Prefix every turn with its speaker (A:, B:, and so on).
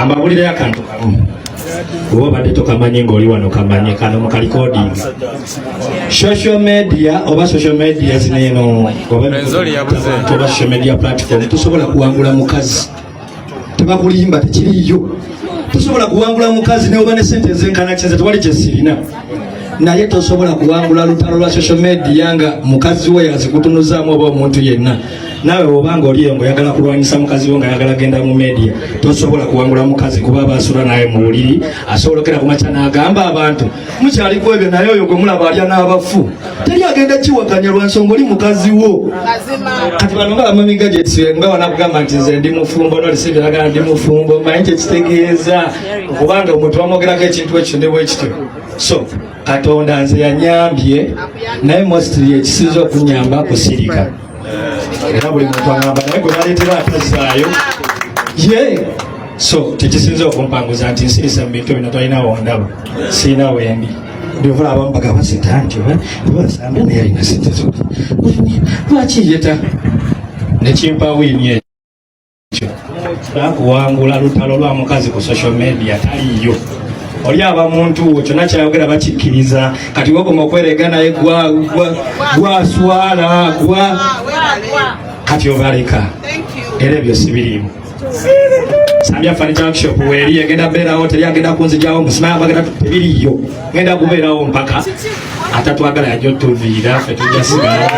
A: Kambabulira akantu kamu. Uwo badde tokamanye ng'oli wano kamanye kano mu recording. Social media oba social media zineno oba social media platform tusobola kuwangula mukazi. Tebakulimba tekiriyo. Tusobola kuwangula mukazi ne oba ne sente ezenkana kize tewali kyesirina. Naye tosobola kuwangula lutalo lwa social media nga mukazi we yazikutunuzaamu oba omuntu yenna. Nawe obanga oliyo ngoyagala kulwanyisa mukazi wo nga yagala genda mu media tosobola kuwangula mukazi kuba basula naye mu buliri asolokera ku macha n'agamba abantu mukyali kwebyo naye oyo gwe mulaba alya n'abafu teri agenda kiwakanya lwa nsonga oli mukazi wo kati bano nga bamami gadgets nga wanakugamba nti nze ndi mufumbo nolisibiragala ndi mufumbo manyi kyekitegeeza kubanga omuntu bamwogerako ekintu ekyo ne bwekityo so Katonda nze yanyambye naye mostly ekisinza okunyamba kusirika era buli muntu agamba naye gwe baleetera atazaayo ye so tekisinza okumpanguza nti nsirisa mu bintu bino tolinawo ndaba siina wendi ndivula abamu bagamba senta nti basambe naye alina sente zoti lwaki yeta nekimpa wiini ekyo nakuwangula lutalo lwa mukazi ku social media taliyo oli aba muntu kyonna kyayogera bakikkiriza kati wogoma okwerega naye gwaswala kati obaleka era ebyo sibirimu Sambia Furniture Workshop weri egenda beerawo teri agenda kunzijawo musimaya bagenda tebiriyo ngenda kubeerawo mpaka atatwagala yajja otuviira ffe tujja sigala